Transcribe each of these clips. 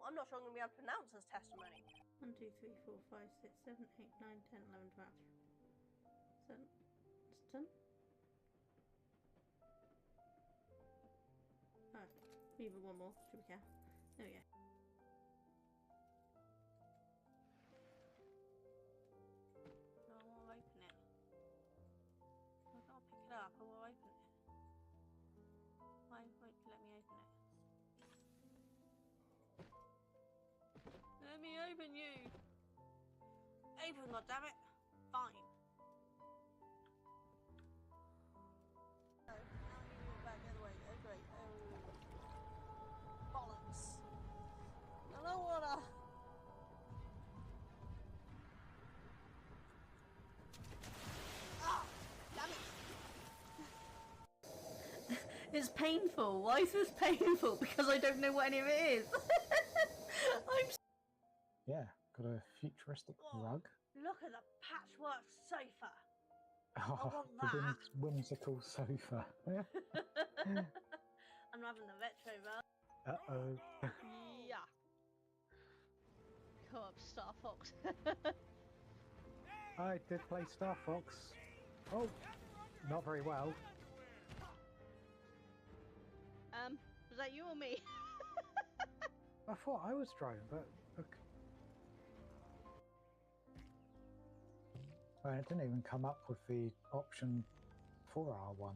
I'm not sure I'm going to be able to pronounce this testimony. 1, 2, 3, 4, 5, 6, 7, 8, 9, 10, 11, 12. 7. It's done. Oh, even one more. Should we go? There we go. No, I won't open it. I've got to pick it up. I will open it. Why won't you let me open it? Let me open you! Open, goddammit! Fine. Oh, now you move back the other way. Oh, great. Oh. Bollocks. I don't wanna. Ah! Damn it! It's painful. Why is this painful? Because I don't know what any of it is. Yeah, got a futuristic rug. Look at the patchwork sofa. Oh, want the that. whimsical sofa. I'm having the retro version. Uh-oh. Yeah. Co-op Star Fox. I did play Star Fox. Oh, not very well. Was that you or me? I thought I was driving, but look. Well, it didn't even come up with the option for R1.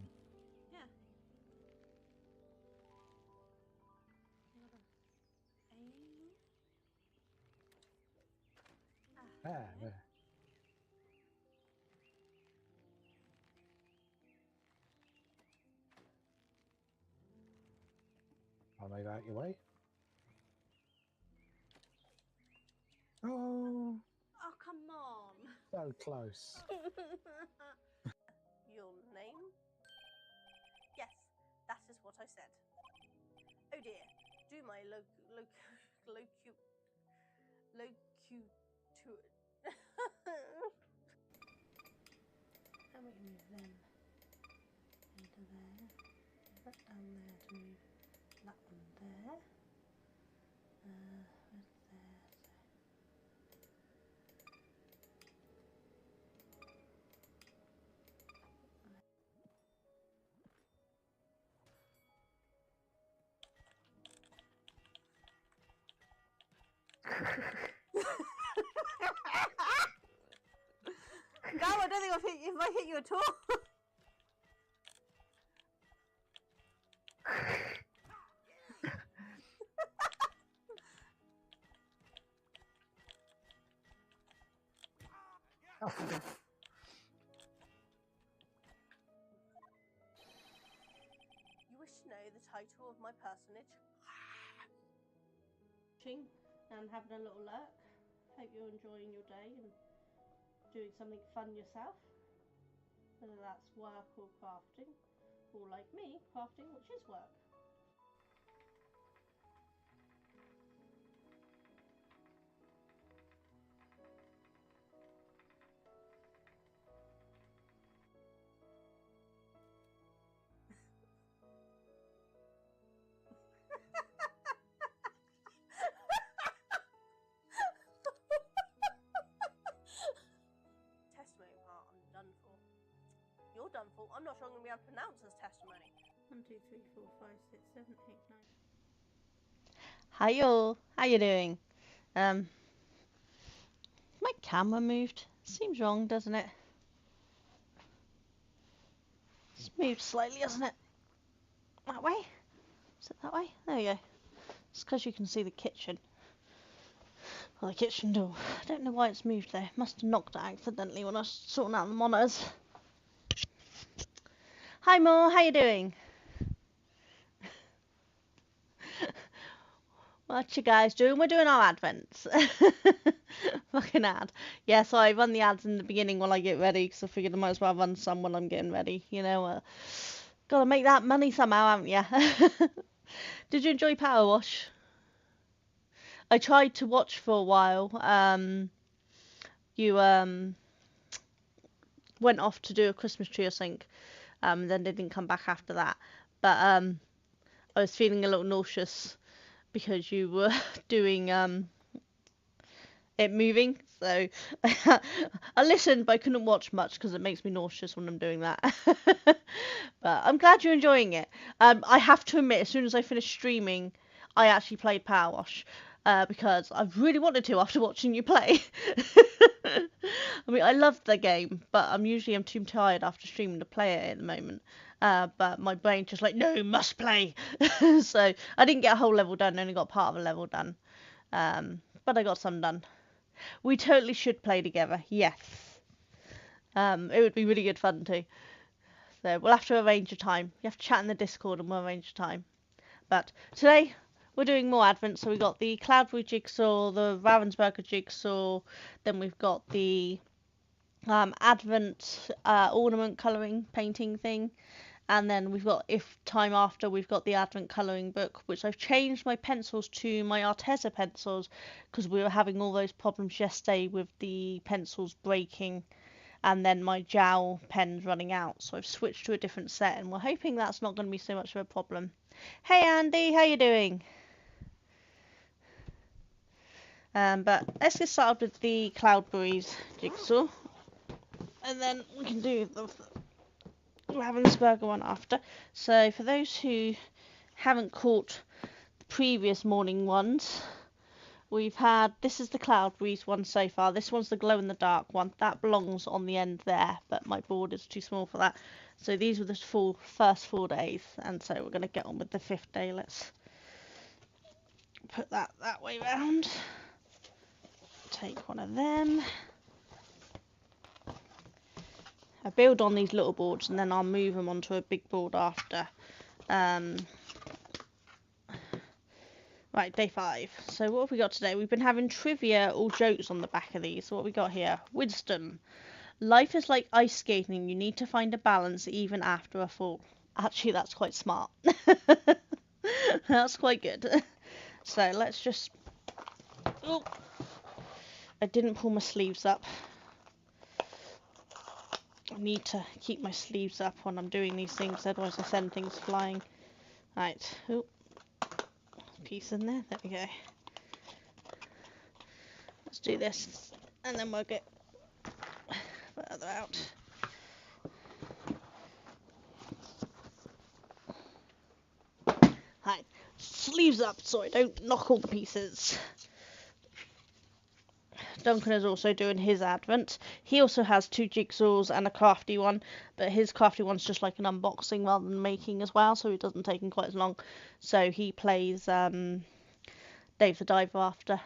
Yeah. There. I'll move out your way. Oh, Oh, come on. so close. Your name? Yes, that is what I said. Oh dear. Do my And we can move them into there. That down there to move that one there. Where's there? No, I don't think if I hit you at all. You wish to know the title of my personage? And having a little lurk. Hope you're enjoying your day and doing something fun yourself. Whether that's work or crafting, or like me, crafting, which is work. Testimony part, I'm done for. You're done for. I'm not sure I'm going to be able to pronounce this testimony. 1, 2, 3, 4, 5, 6, 7, 8, 9. Hi all, how you doing? My camera moved. Seems wrong, doesn't it? It's moved slightly, hasn't it? That way? Is it that way? There we go. It's because you can see the kitchen. Or the kitchen door. I don't know why it's moved there. Must have knocked it accidentally when I was sorting out the monitors. Hi Mo, how you doing? What you guys doing? We're doing our advents. Fucking ad. Yeah, so I run the ads in the beginning while I get ready because I figured I might as well run some when I'm getting ready. You know, gotta make that money somehow, haven't ya? Did you enjoy Power Wash? I tried to watch for a while. You went off to do a Christmas tree or something. Then they didn't come back after that. But I was feeling a little nauseous because you were doing it moving. So I listened, but I couldn't watch much because it makes me nauseous when I'm doing that. But I'm glad you're enjoying it. I have to admit, as soon as I finished streaming, I actually played Power Wash because I really wanted to after watching you play. I mean, I love the game, but I'm too tired after streaming to play it at the moment. But my brain just like, no, must play. So I didn't get a whole level done, only got part of a level done. But I got some done. We totally should play together, yes. It would be really good fun too. So we'll have to arrange a time. You have to chat in the Discord and we'll arrange a time. But today we're doing more Advent. So we got the Cloudberry jigsaw, the Ravensburger jigsaw, then we've got the Advent ornament colouring painting thing. And then we've got, if time after, we've got the Advent colouring book, which I've changed my pencils to my Arteza pencils because we were having all those problems yesterday with the pencils breaking and then my Jowl pens running out. So I've switched to a different set and we're hoping that's not going to be so much of a problem. Hey Andy, how you doing? But let's get started with the Cloudberries jigsaw. And then we can do the Ravensburger one after. So for those who haven't caught the previous morning ones, we've had, this is the Cloudberries one so far. This one's the glow in the dark one. That belongs on the end there, but my board is too small for that. So these were the first 4 days, and so we're going to get on with the 5th day. Let's put that way round. Take one of them. I build on these little boards and then I'll move them onto a big board after. Right, day 5. So what have we got today? We've been having trivia, all jokes on the back of these. So what have we got here? Wisdom. Life is like ice skating. You need to find a balance even after a fall. Actually, that's quite smart. That's quite good. So let's just... Oh, I didn't pull my sleeves up. I need to keep my sleeves up when I'm doing these things, otherwise I send things flying. Right, oh, piece in there, there we go. Let's do this, and then we'll get further out. Right, sleeves up so I don't knock all the pieces. Duncan is also doing his Advent. He also has 2 jigsaws and a crafty one, but his crafty one's just like an unboxing rather than making as well, so it doesn't take him quite as long. So he plays Dave the Diver after.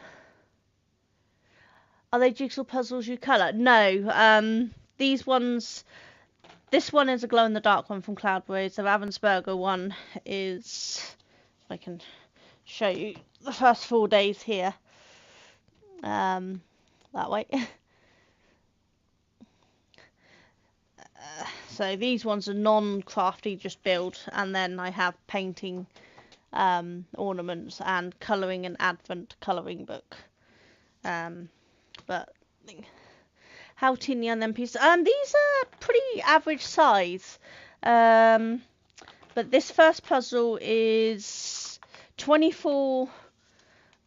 Are they jigsaw puzzles you colour? No. These ones... This one is a glow-in-the-dark one from Cloudberries. The Ravensburger one is... If I can show you the first 4 days here. That way. So these ones are non-crafty, just build, and then I have painting ornaments and colouring an Advent colouring book. But how teeny are them pieces? These are pretty average size. But this first puzzle is 24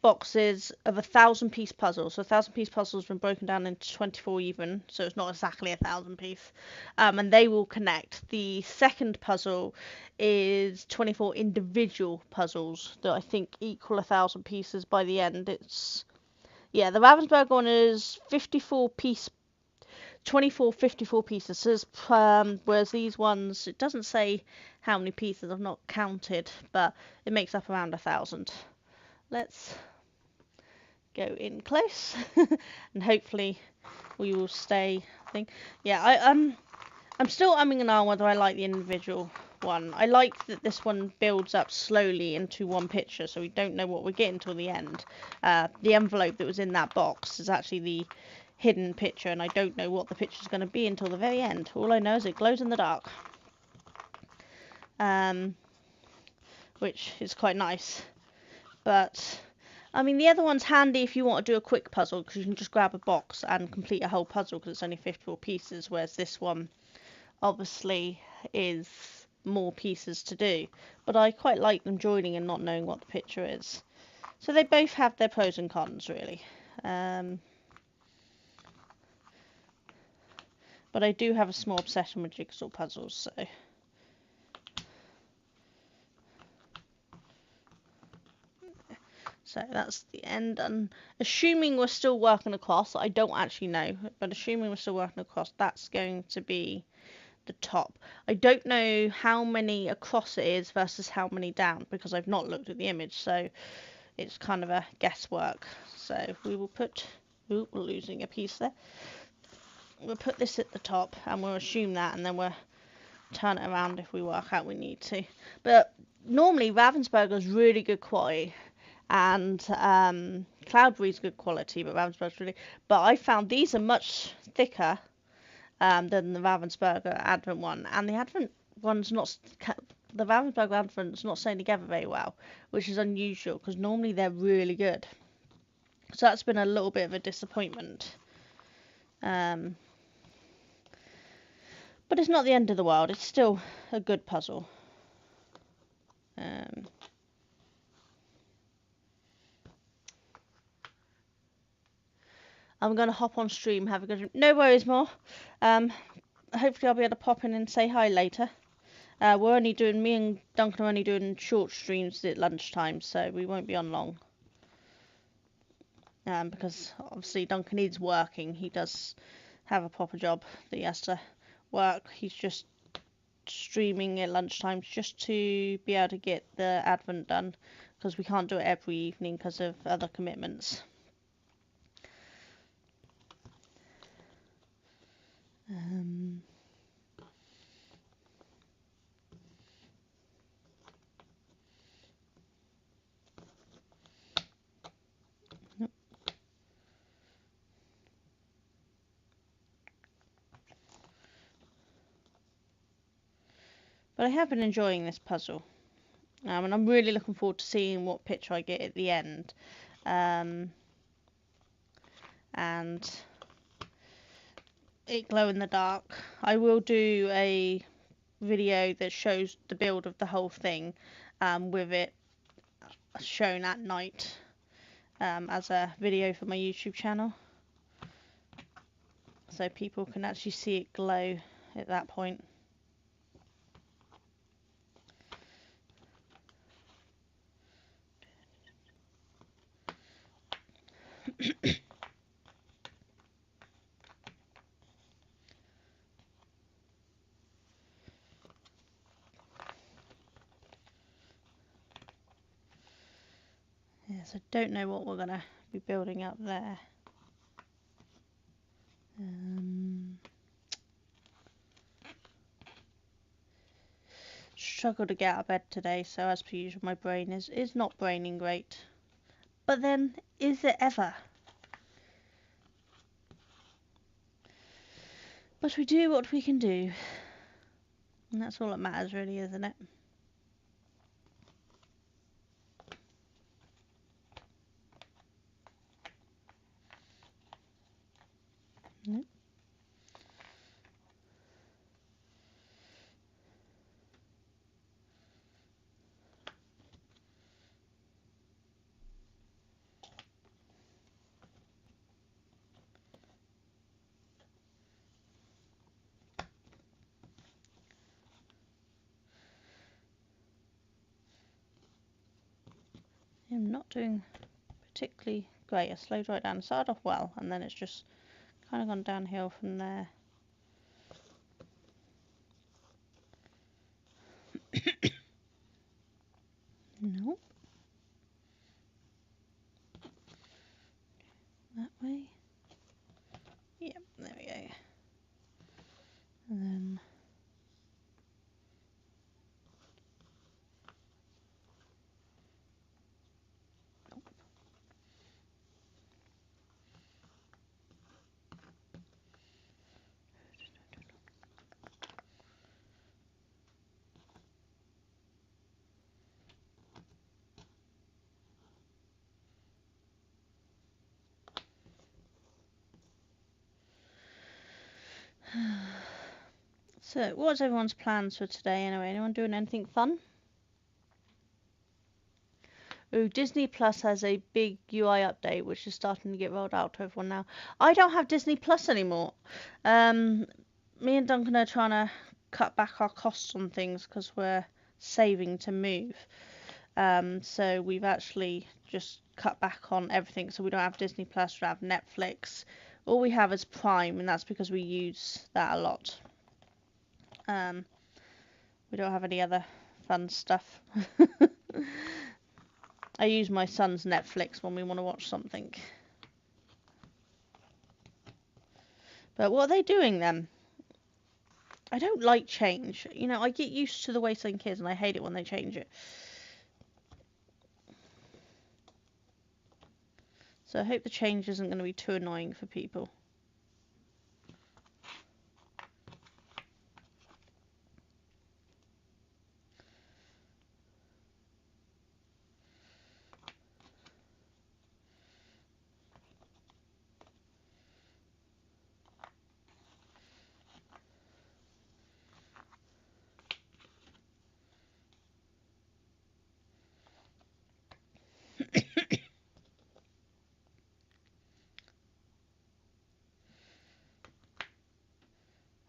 boxes of 1,000-piece puzzle. So 1,000-piece puzzle has been broken down into 24 even, so it's not exactly 1,000-piece. And they will connect. The second puzzle is 24 individual puzzles that I think equal 1,000 pieces by the end. It's, yeah, the Ravensburger one is 54 pieces. Whereas these ones, it doesn't say how many pieces, I've not counted, but it makes up around 1,000. Let's go in close and hopefully we will stay. Yeah, I'm still umming and ahhing whether I like the individual one. I like that this one builds up slowly into one picture, so we don't know what we're getting till the end. The envelope that was in that box is actually the hidden picture, and I don't know what the picture is going to be until the very end. All I know is it glows in the dark, which is quite nice. But I mean, the other one's handy if you want to do a quick puzzle, because you can just grab a box and complete a whole puzzle because it's only 54 pieces, whereas this one obviously is more pieces to do. But I quite like them joining and not knowing what the picture is. So they both have their pros and cons, really. But I do have a small obsession with jigsaw puzzles, so. So that's the end, and assuming we're still working across, I don't actually know, but assuming we're still working across, that's going to be the top. I don't know how many across it is versus how many down, because I've not looked at the image, so it's kind of a guesswork. So we will put, ooh, we're losing a piece there. We'll put this at the top, and we'll assume that, and then we'll turn it around if we work out we need to. But normally Ravensburger is really good quality, and Cloudberry's good quality, but Ravensburger's really. But I found these are much thicker than the Ravensburger Advent one, and the Advent one's not. The Ravensburger Advent's not staying together very well, which is unusual because normally they're really good. So that's been a little bit of a disappointment. But it's not the end of the world. It's still a good puzzle. I'm going to hop on stream, have a good... No worries, more. Hopefully I'll be able to pop in and say hi later. Me and Duncan are only doing short streams at lunchtime, so we won't be on long. Because obviously Duncan is working. He does have a proper job that he has to work. He's just streaming at lunchtime just to be able to get the Advent done, because we can't do it every evening because of other commitments. Nope. But I have been enjoying this puzzle, and I'm really looking forward to seeing what picture I get at the end. And it glow in the dark. I will do a video that shows the build of the whole thing, with it shown at night, as a video for my YouTube channel, so people can actually see it glow at that point. Yes, I don't know what we're going to be building up there. Struggle to get out of bed today, so as per usual my brain is not braining great. But then, is it ever? But we do what we can do. And that's all that matters really, isn't it? Nope. I'm not doing particularly great. I slowed right down, started off well, and then it's just kind of gone downhill from there. Nope. That way. Yep, there we go. And then... So, what's everyone's plans for today anyway? Anyone doing anything fun? Ooh, Disney Plus has a big UI update, which is starting to get rolled out to everyone now. I don't have Disney Plus anymore. Me and Duncan are trying to cut back our costs on things because we're saving to move. So we've actually just cut back on everything. So we don't have Disney Plus, we don't have Netflix. All we have is Prime, and that's because we use that a lot. We don't have any other fun stuff. I use my son's Netflix when we want to watch something. But what are they doing then? I don't like change. You know, I get used to the way something is, and I hate it when they change it. So I hope the change isn't going to be too annoying for people.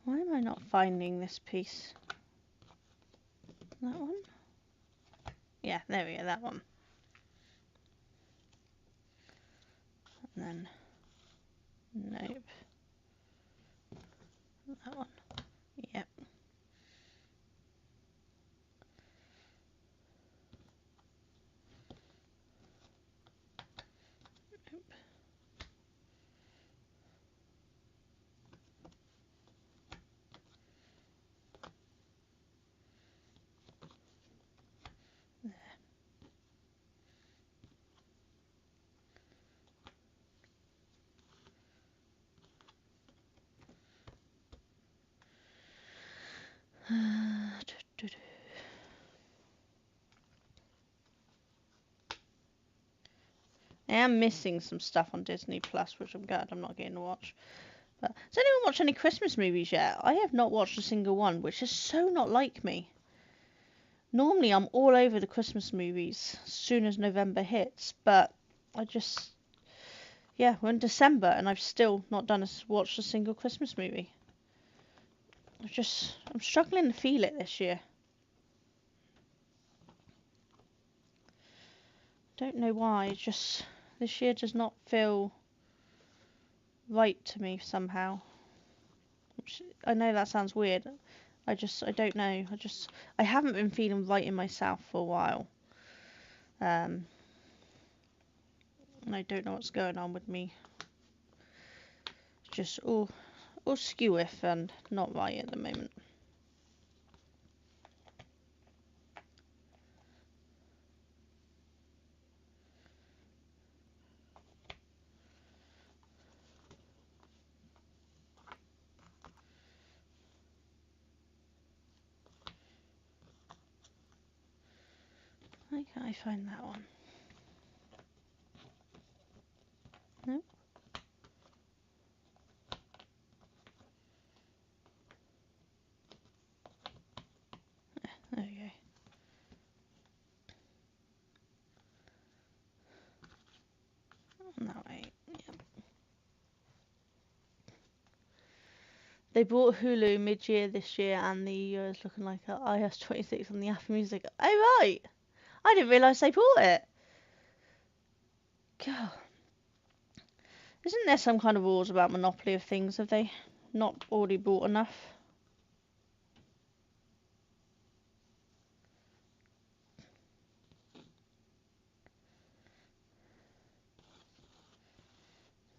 Why am I not finding this piece? That one? Yeah, there we go, that one. And then, nope. That one. Yep. Nope. I am missing some stuff on Disney Plus, which I'm glad I'm not getting to watch. But has anyone watched any Christmas movies yet? I have not watched a single one, which is so not like me. Normally I'm all over the Christmas movies as soon as November hits, but yeah, we're in December and I've still not watched a single Christmas movie. I'm struggling to feel it this year. Don't know why, this year does not feel right to me somehow. I know that sounds weird. I don't know. I haven't been feeling right in myself for a while. And I don't know what's going on with me. Just all skew-iff and not right at the moment. Why can't I find that one? No. There we go. That way. Yep. They bought Hulu mid-year this year, and the year is looking like iOS 26 on the Apple Music. Oh right, I didn't realise they bought it. God, isn't there some kind of rules about monopoly of things? Have they not already bought enough?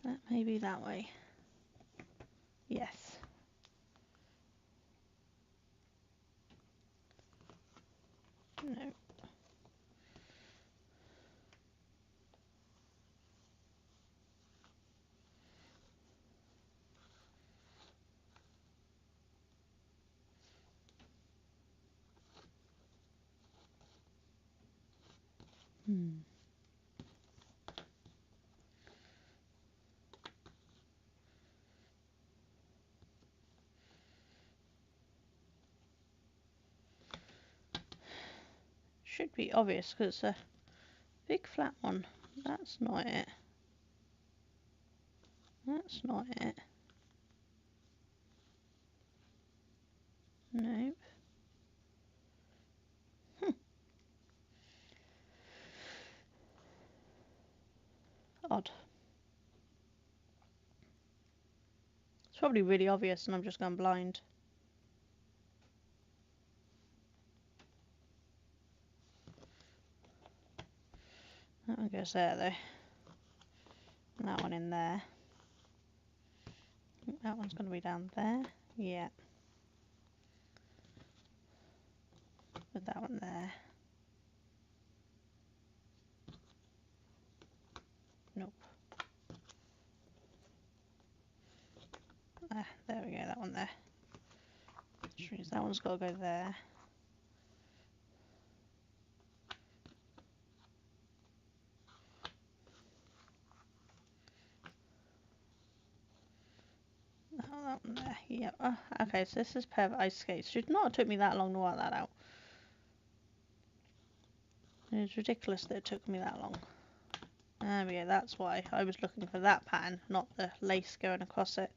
That may be that way. Yes. No. Should be obvious because it's a Big flat one. That's not it. That's not it. Nope. Odd. It's probably really obvious and I'm just going blind. That one goes there though. And that one in there. I think that one's going to be down there. Yeah. Put that one there. Nope. Ah, there we go, that one there. Which means that one's got to go there. Oh, that one there. Yeah. Oh, okay, so this is a pair of ice skates. Should not have took me that long to work that out. It's ridiculous that it took me that long. There we go, that's why. I was looking for that pattern, not the lace going across it.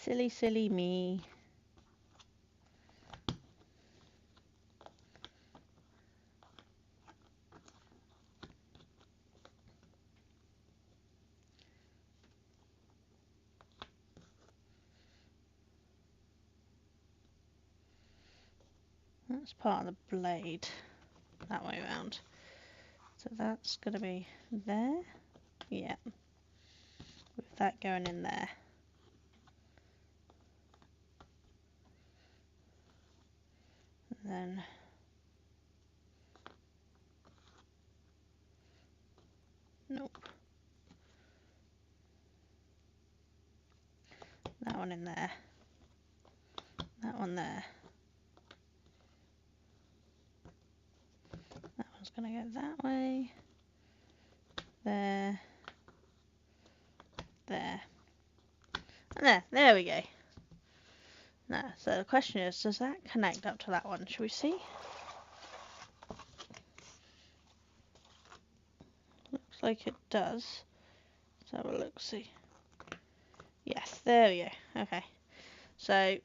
Silly, silly me. That's part of the blade. That way around. So that's going to be there. Yeah. With that going in there. And then nope. That one in there. That one there. That one's going to go that way. There. There. And there we go. Now, so the question is, does that connect up to that one? Shall we see? Looks like it does. Let's have a look, see. Yes, there we go. Okay. So,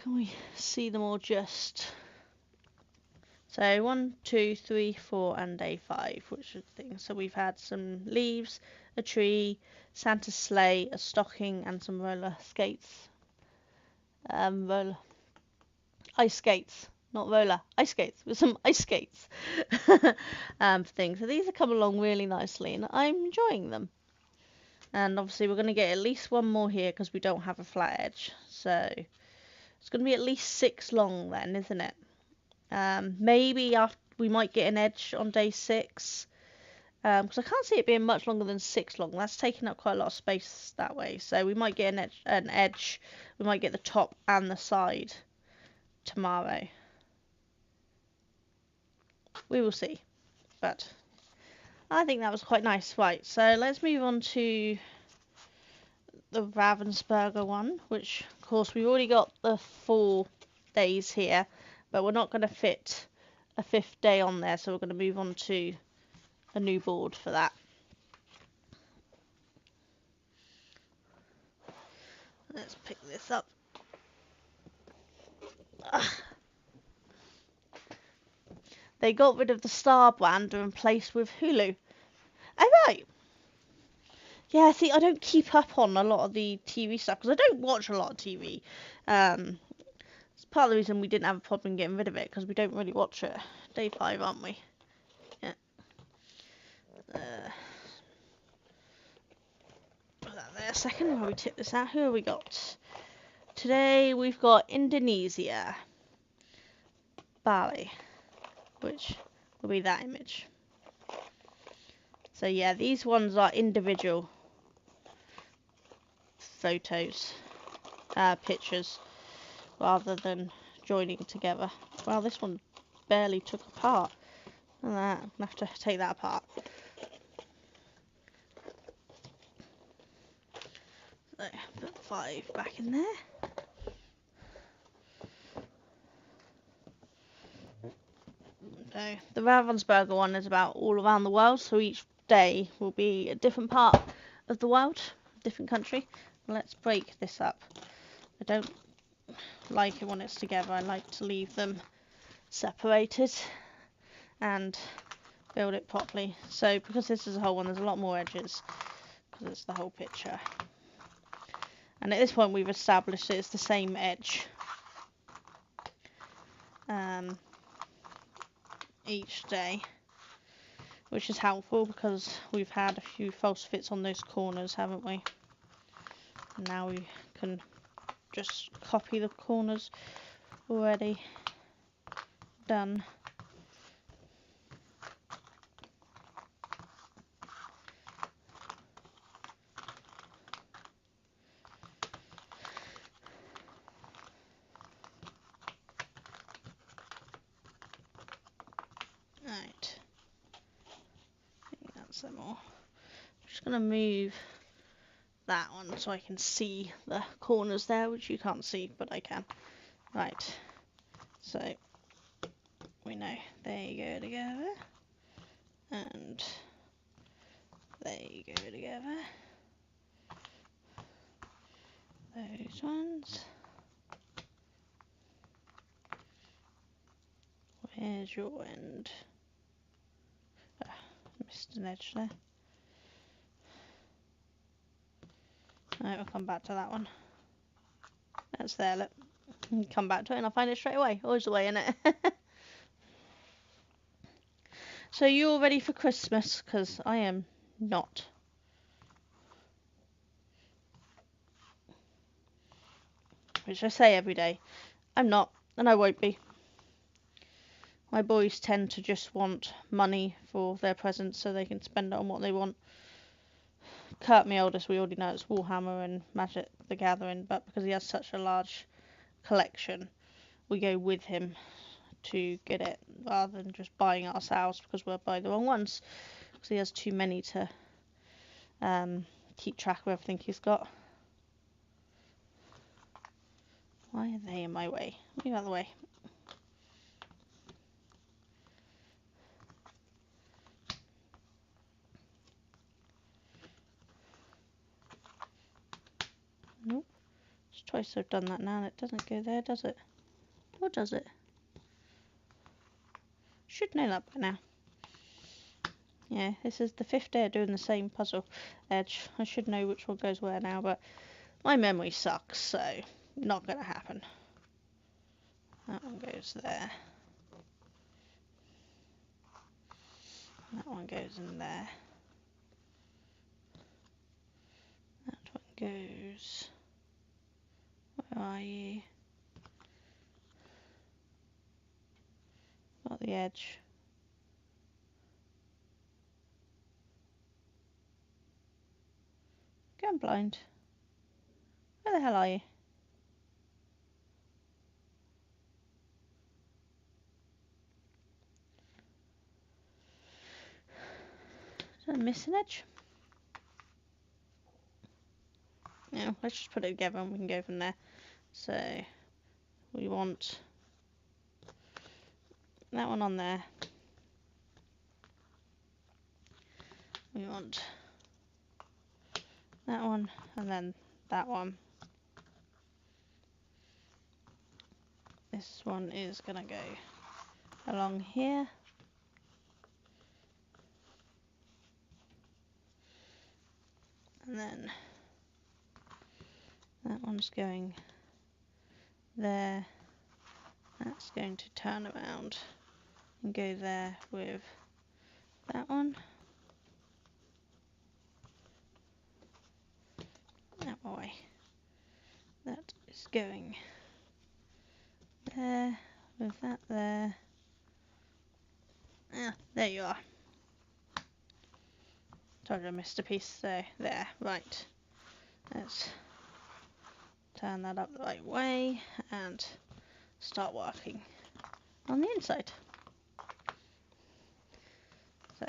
can we see them all just? So 1, 2, 3, 4 and day 5, which are things. So we've had some leaves, a tree, Santa's sleigh, a stocking and some roller skates. Ice skates, not roller, ice skates, with some ice skates things. So these have come along really nicely and I'm enjoying them. And obviously we're going to get at least one more here because we don't have a flat edge. So it's going to be at least 6 long then, isn't it? Maybe after we might get an edge on day 6. Because I can't see it being much longer than 6 long. That's taking up quite a lot of space that way. So we might get an edge. We might get the top and the side tomorrow. We will see. But I think that was quite nice. Right, so let's move on to the Ravensburger one, which of course we've already got the 4 days here, but we're not going to fit a 5th day on there, so we're going to move on to a new board for that. Let's pick this up. They got rid of the Star brand and replaced with Hulu. Oh, right. Yeah, see, I don't keep up on a lot of the TV stuff because I don't watch a lot of TV. It's part of the reason we didn't have a problem getting rid of it because we don't really watch it. Day 5, aren't we? Yeah. Put that there a second while we tip this out. Who have we got? Today we've got Indonesia. Bali. Which will be that image. So yeah, these ones are individual photos, pictures, rather than joining together. Well, this one barely took apart. And that, I'm gonna have to take that apart. So, put 5 back in there. So the Ravensburger one is about all around the world, so each day will be a different part of the world, different country. Let's break this up. I don't like it when it's together. I like to leave them separated and build it properly. So because this is a whole one, there's a lot more edges because it's the whole picture. And at this point we've established that it's the same edge each day, which is helpful because we've had a few false fits on those corners, haven't we? And now we can just copy the corners already done. Right, I think that's them all. I'm just going to move that one so I can see the corners there, which you can't see, but I can. Right, so we know they go together, and they go together. Those ones. Where's your end? Missed an edge there. Right, we'll come back to that one. That's there, look. Come back to it and I'll find it straight away. Always the way, innit? So you all ready for Christmas? Because I am not. Which I say every day. I'm not, and I won't be. My boys tend to just want money for their presents so they can spend it on what they want. Kurt, my oldest, we already know it's Warhammer and Magic the Gathering, but because he has such a large collection, we go with him to get it rather than just buying it ourselves because we'll buy the wrong ones because he has too many to keep track of everything he's got. Why are they in my way? Move out of the way. Nope. It's twice I've done that now and it doesn't go there, does it? Or does it? Should know that by now. Yeah, this is the 5th day of doing the same puzzle edge. I should know which one goes where now, but my memory sucks, so not going to happen. That one goes there. That one goes in there. That one goes... Where are you? Not the edge. Going blind. Where the hell are you? Did I miss an edge? No, let's just put it together and we can go from there. So, we want that one on there. We want that one and then that one. This one is going to go along here. And then that one's going there. That's going to turn around and go there with that one. That way. That is going there with that there. Ah, there you are. Told you I missed a piece there. Right. Let's turn that up the right way and start working on the inside. So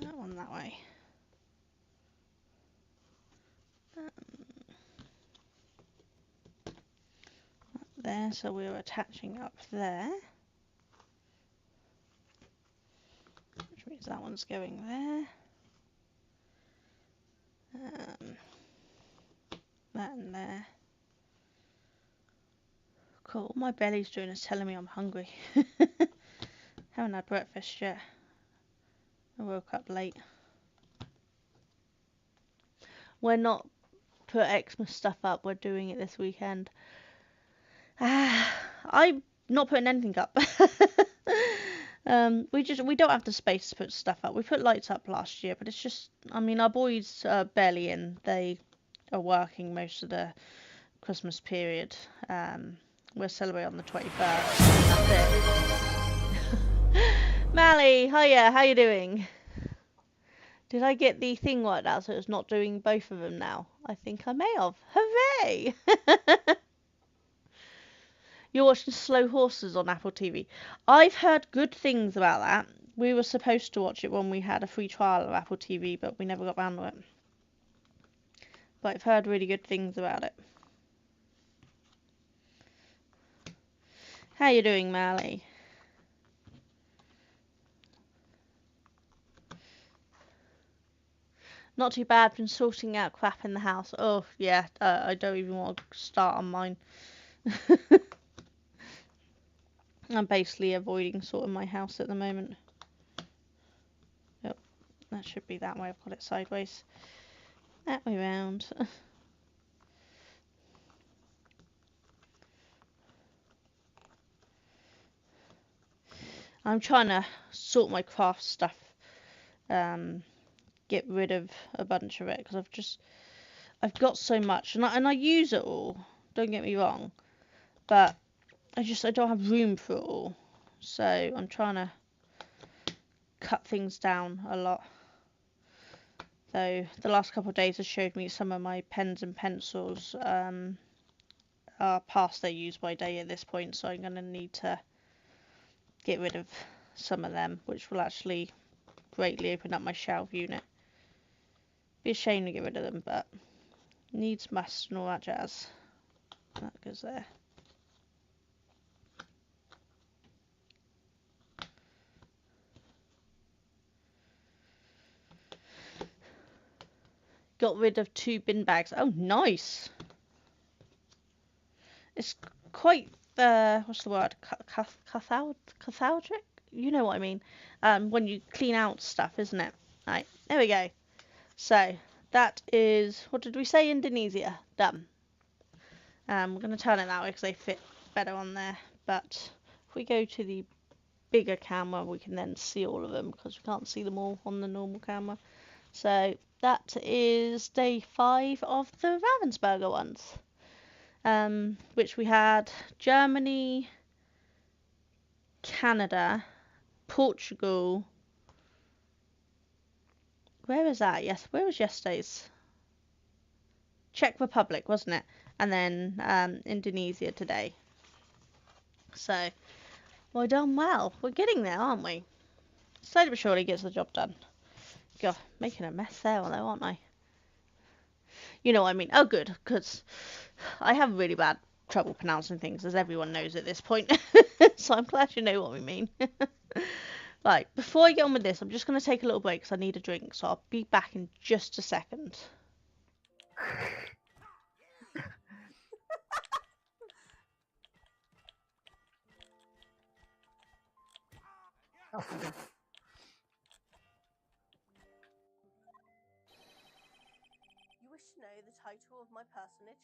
that one that way. there, so we're attaching up there. Which means that one's going there. That in there. Cool. All my belly's doing is telling me I'm hungry. Haven't had breakfast yet. I woke up late. We're not put Xmas stuff up. We're doing it this weekend. I'm not putting anything up. We don't have the space to put stuff up. We put lights up last year, but it's just, I mean, our boys are barely in. They are working most of the Christmas period. We're celebrating on the 21st. That's it. Mally, hiya, how you doing? Did I get the thing worked out so it's not doing both of them now? I think I may have. Hooray! You're watching Slow Horses on Apple TV. I've heard good things about that. We were supposed to watch it when we had a free trial of Apple TV, but we never got round to it. But I've heard really good things about it. How you doing, Mally? Not too bad. Been sorting out crap in the house. Oh, yeah. I don't even want to start on mine. I'm basically avoiding sorting my house at the moment. Yep. That should be that way. I've got it sideways. That way round. I'm trying to sort my craft stuff. Get rid of a bunch of it because I've got so much and I use it all. Don't get me wrong, but I don't have room for it all. So I'm trying to cut things down a lot. Though the last couple of days has showed me some of my pens and pencils are past their use by date at this point, so I'm going to need to get rid of some of them, which will actually greatly open up my shelf unit. Be a shame to get rid of them, but needs must and all that jazz. That goes there. Got rid of 2 bin bags. Oh, nice. It's quite, what's the word? Cathartic? You know what I mean. When you clean out stuff, isn't it? Right, there we go. So, that is, what did we say? Indonesia. Done. We're going to turn it that way because they fit better on there. But if we go to the bigger camera, we can then see all of them because we can't see them all on the normal camera. So, that is day 5 of the Ravensburger ones. Which we had Germany, Canada, Portugal. Where is that? Yes, where was yesterday's? Czech Republic, wasn't it? And then Indonesia today. So, we're done well. We're getting there, aren't we? Slowly but surely gets the job done. God, making a mess there, though, aren't I? You know what I mean? Oh, good, because I have really bad trouble pronouncing things, as everyone knows at this point. So I'm glad you know what we mean. Right, before I get on with this, I'm just going to take a little break because I need a drink, so I'll be back in just a second. You wish to know the title of my personage?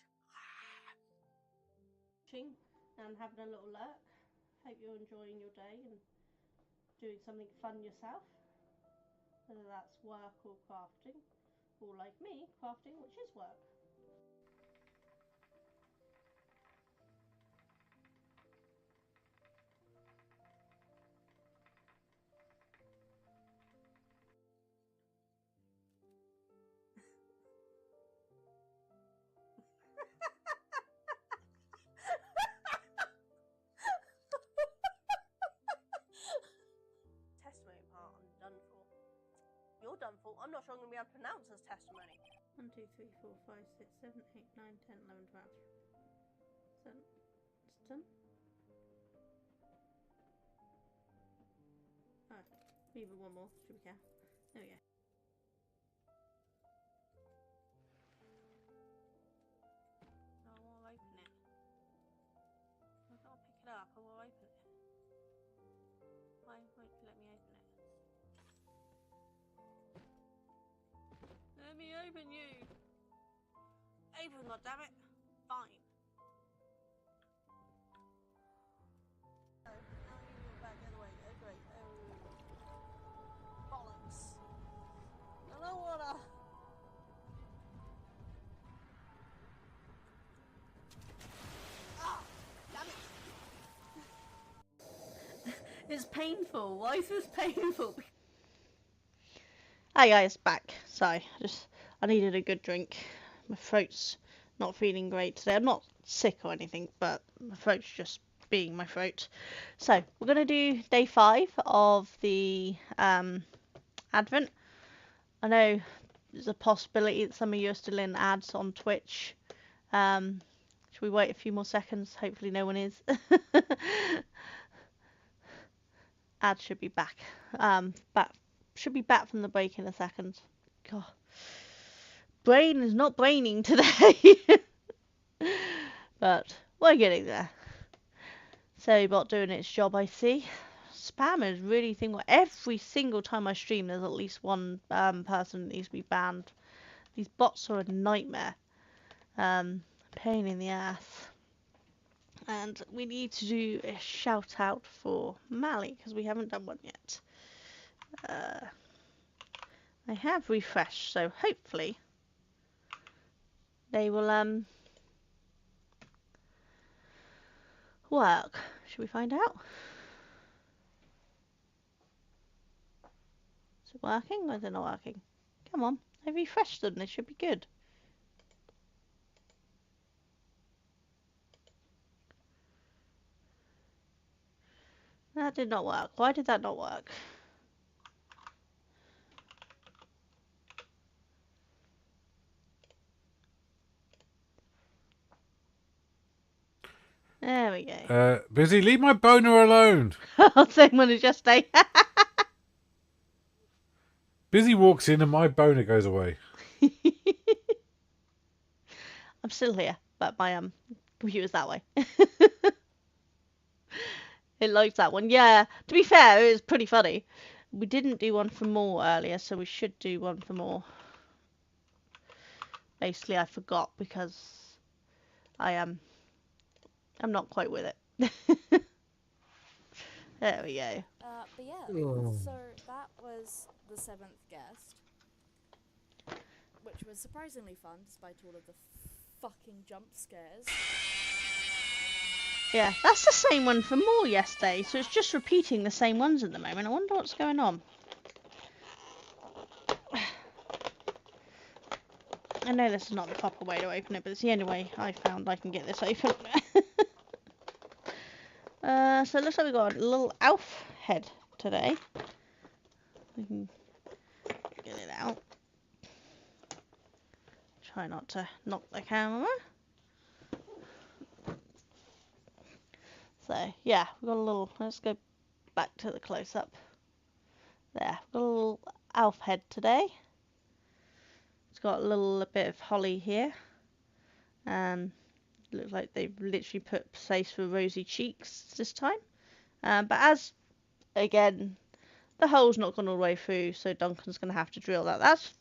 And having a little lurk. Hope you're enjoying your day and doing something fun yourself. Whether that's work or crafting. Or like me, crafting, which is work. Testimony part, I'm done for. You're done for. I'm not sure I'm going to be able to pronounce this testimony. 1, 2, 3, 4, 5, 6, 7, 8, 9, 10, 11, 12. 7. It's done. Even one more, should we count? There we go. No, I won't open it. I've got to pick it up. I will open it. Why won't you let me open it? Let me open you! Open, goddammit! Fine. Oh, now you get back the other way. Oh, great. Oh. Bollocks. I don't wanna. Ah! Damn it! It's painful. Why is this painful? Hi guys, back. Sorry, I needed a good drink. My throat's not feeling great today. I'm not sick or anything, but my throat's just being my throat. So we're gonna do day 5 of the Advent. I know there's a possibility that some of you are still in ads on Twitch. Should we wait a few more seconds? Hopefully no one is. Ads should be back. Should be back from the break in a second. God. Brain is not braining today. But we're getting there. Sabot doing its job, I see. Spammers really think every single time I stream there's at least one person that needs to be banned. These bots are a nightmare. Pain in the ass. And we need to do a shout out for Mally because we haven't done one yet. I have refreshed, so hopefully they will work. Should we find out? Is it working or is it not working? Come on, I refreshed them, they should be good. That did not work. Why did that not work? There we go. Busy, leave my boner alone. Same one as yesterday. Busy walks in and my boner goes away. I'm still here, but my computer's that way. It likes that one. Yeah, to be fair, it was pretty funny. We didn't do one for more earlier, so we should do one for more. Basically, I forgot because I'm not quite with it. There we go. But yeah, so that was the 7th guest, which was surprisingly fun despite all of the fucking jump scares. Yeah, that's the same one for more yesterday, so it's just repeating the same ones at the moment. I wonder what's going on. I know this is not the proper way to open it, but it's the only way I found I can get this open. So it looks like we've got a little Alf head today. We can get it out. Try not to knock the camera. So yeah, we've got a little, let's go back to the close-up. There, we've got a little Alf head today. It's got a little bit of holly here. Looks like they've literally put place for rosy cheeks this time. But as, again, the hole's not gone all the way through, so Duncan's going to have to drill that. That's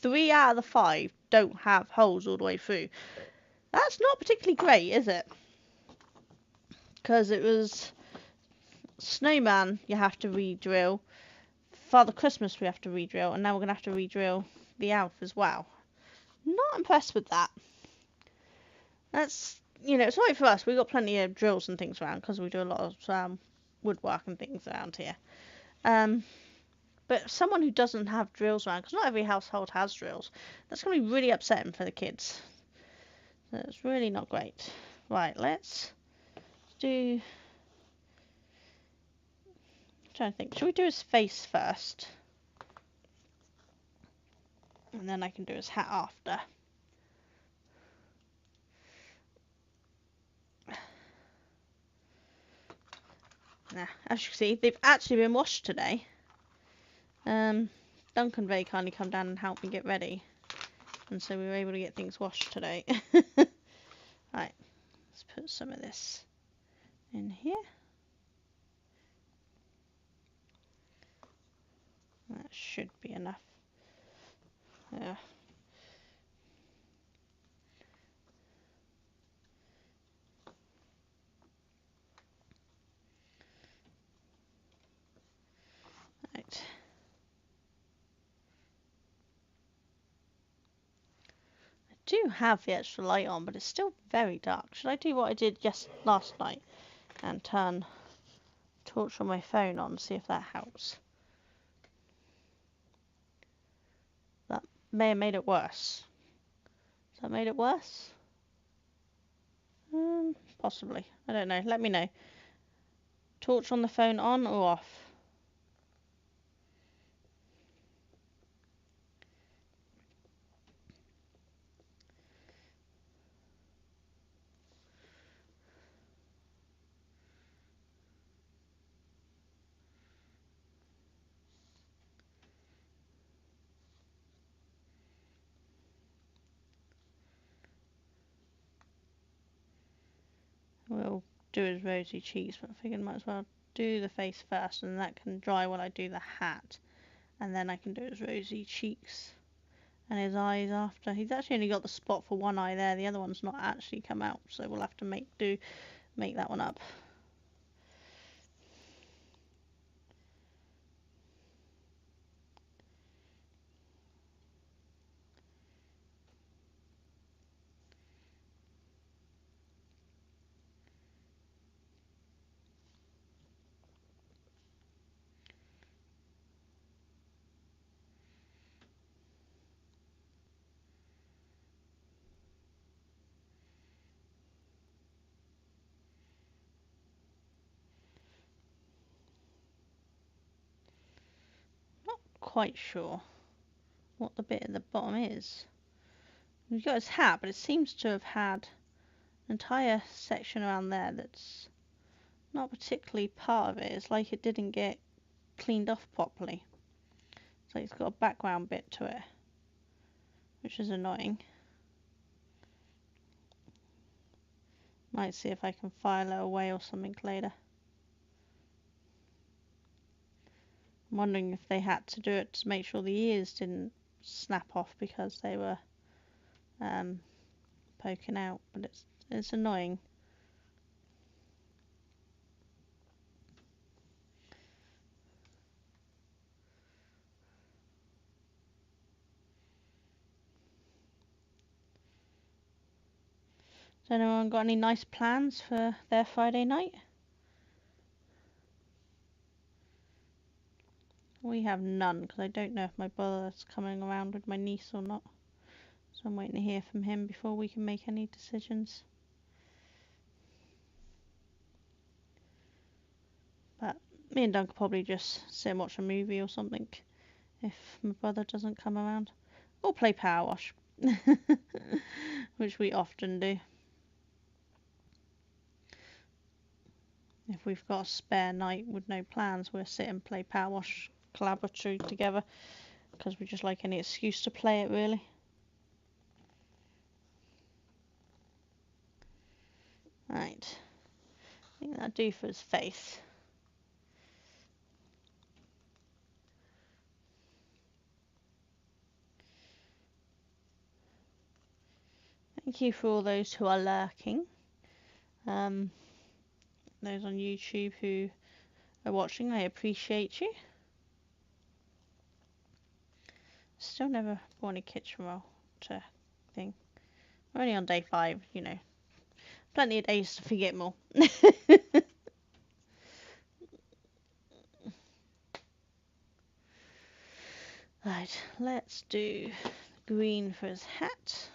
3 out of the 5 don't have holes all the way through. That's not particularly great, is it? Because it was Snowman you have to re-drill, Father Christmas we have to re-drill, and now we're going to have to re-drill the Alf as well. Not impressed with that. That's, it's alright for us. We've got plenty of drills and things around because we do a lot of woodwork and things around here. But someone who doesn't have drills around, because not every household has drills, that's going to be really upsetting for the kids. So it's really not great. Right, let's do... I'm trying to think. Should we do his face first? And then I can do his hat after. As you can see, they've actually been washed today. Duncan very kindly come down and helped me get ready. And so we were able to get things washed today. Right, let's put some of this in here. That should be enough. Yeah. Right. I do have the extra light on, but it's still very dark. Should I do what I did last night and turn torch on my phone on, see if that helps? That may have made it worse. Has that made it worse? Possibly. I don't know. Let me know. Torch on the phone on or off? We'll do his rosy cheeks, but I figured I might as well do the face first, and that can dry while I do the hat. And then I can do his rosy cheeks and his eyes after. He's actually only got the spot for one eye there. The other one's not actually come out, so we'll have to make that one up. Quite sure what the bit at the bottom is. He's got his hat, but it seems to have had an entire section around there that's not particularly part of it. It's like it didn't get cleaned off properly. So it's got a background bit to it, which is annoying. Might see if I can file it away or something later. I'm wondering if they had to do it to make sure the ears didn't snap off because they were poking out, but it's annoying. Has anyone got any nice plans for their Friday night? We have none, because I don't know if my brother's coming around with my niece or not. So I'm waiting to hear from him before we can make any decisions. But me and Dunk will probably just sit and watch a movie or something if my brother doesn't come around. Or play Power Wash, which we often do. If we've got a spare night with no plans, we'll sit and play Power Wash collaboratively together, because we just like any excuse to play it, really. Right, I think that'll do for his face. Thank you for all those who are lurking. Those on YouTube who are watching, I appreciate you. Still never bought any kitchen roll to thing. We're only on day 5, you know. Plenty of days to forget more. Right, let's do green for his hat.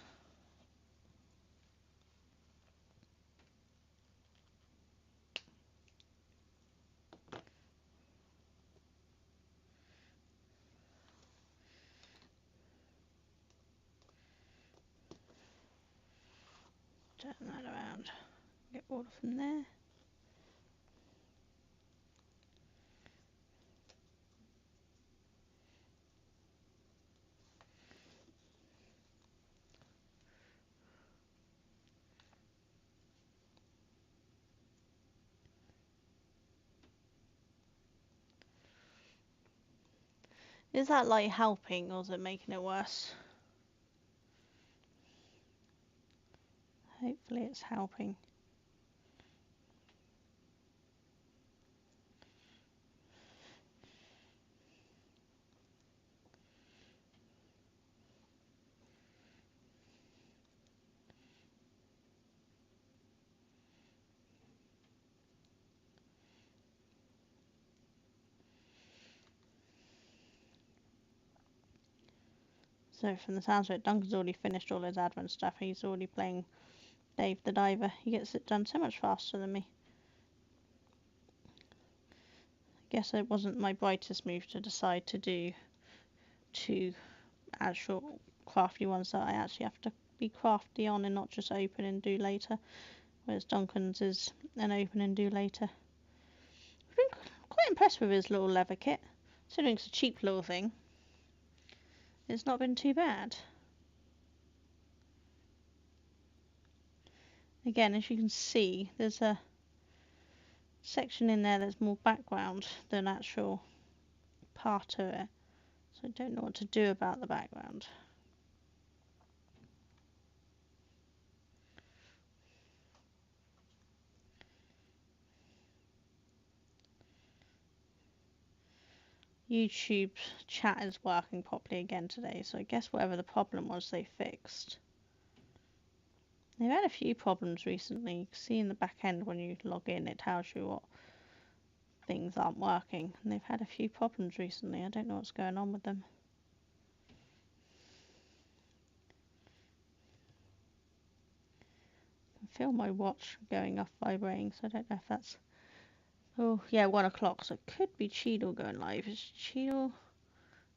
Turn that around. Get water from there. Is that light helping or is it making it worse? Hopefully it's helping. So from the sounds of it, Duncan's already finished all his advent stuff. He's already playing Dave the Diver. He gets it done so much faster than me. I guess it wasn't my brightest move to decide to do two actual crafty ones that I actually have to be crafty on and not just open and do later. Whereas Duncan's is an open and do later. I've been quite impressed with his little leather kit. Considering it's a cheap little thing, it's not been too bad. Again, as you can see, there's a section in there that's more background than actual part of it. So I don't know what to do about the background. YouTube chat is working properly again today, so I guess whatever the problem was, they fixed. They've had a few problems recently. You can see in the back end when you log in, it tells you what things aren't working. And they've had a few problems recently. I don't know what's going on with them. I can feel my watch going off vibrating, so I don't know if that's... Oh, yeah, 1 o'clock, so it could be Cheadle going live. Is Cheadle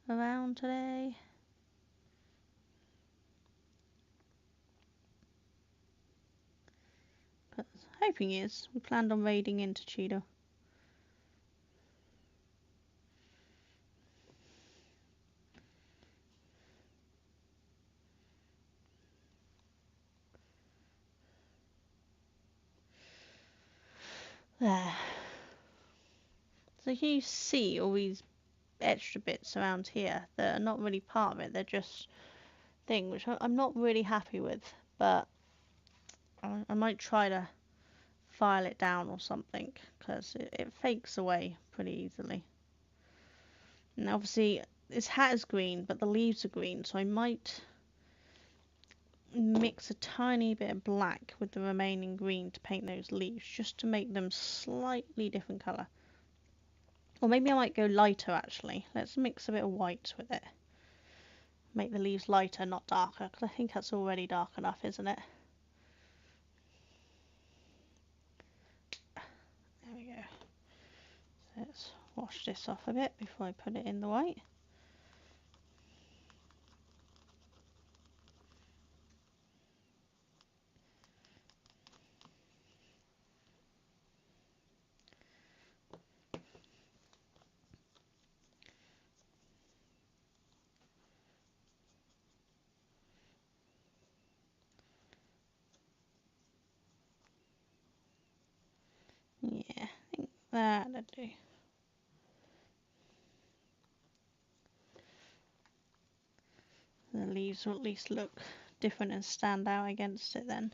around today? Hoping he is. We planned on raiding into Cheadle. There. So you see all these extra bits around here that are not really part of it. They're just things which I'm not really happy with, but I might try to file it down or something because it fakes away pretty easily. And obviously this hat is green, but the leaves are green, so I might mix a tiny bit of black with the remaining green to paint those leaves just to make them slightly different colour. Or maybe I might go lighter actually. Let's mix a bit of white with it. Make the leaves lighter, not darker, because I think that's already dark enough, isn't it? There we go. So let's wash this off a bit before I put it in the white. Yeah, I think that'll do. The leaves will at least look different and stand out against it then.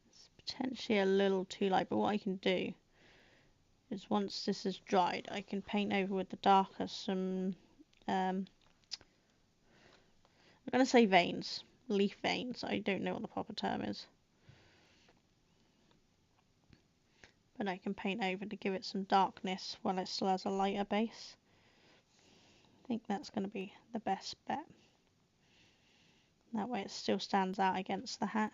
It's potentially a little too light, but what I can do is once this is dried, I can paint over with the darker some, I'm going to say veins, leaf veins. I don't know what the proper term is. But I can paint over to give it some darkness while it still has a lighter base. I think that's going to be the best bet. That way it still stands out against the hat.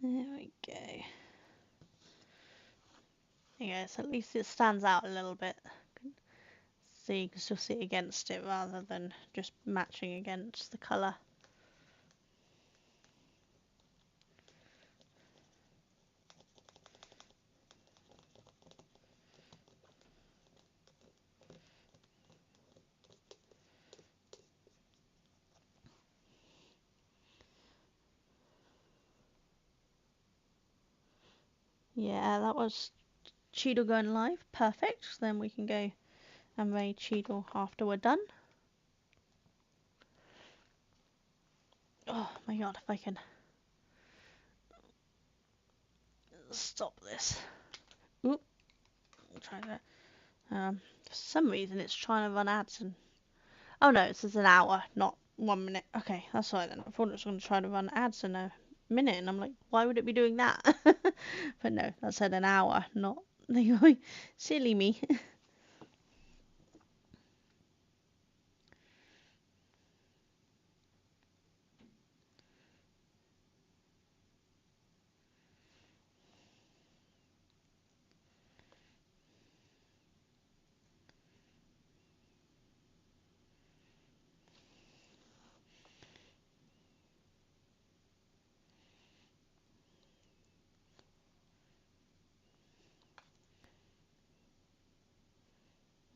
There we go. Yes, at least it stands out a little bit. So you can still see it against it rather than just matching against the colour. Yeah, that was Cheadle going live. Perfect. Then we can go and raid Cheadle after we're done. Oh my god, if I can stop this. Oop. I'll try that. For some reason it's trying to run ads and... Oh no, it says an hour, not 1 minute. Okay, that's all right then. I thought it was going to try to run ads in a minute, and I'm like, why would it be doing that? But no, that said an hour, not... Silly me.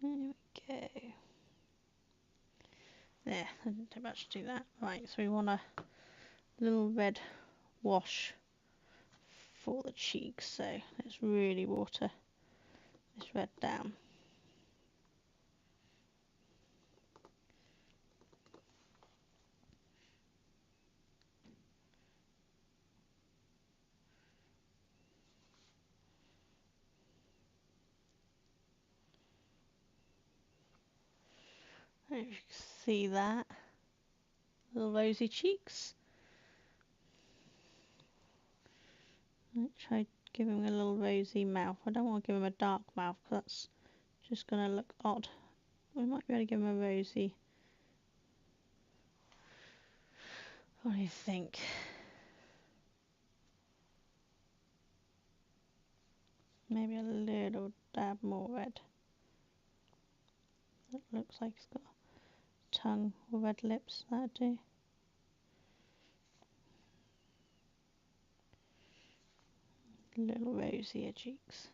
There we go. There, I didn't too much to do that. Right, so we want a little red wash for the cheeks, so let's really water this red down. If you can see that, little rosy cheeks. Let's try giving him a little rosy mouth. I don't want to give him a dark mouth because that's just going to look odd. We might be able to give him a rosy. What do you think? Maybe a little dab more red. It looks like he's got a tongue with red lips. That'd do. Little rosier cheeks.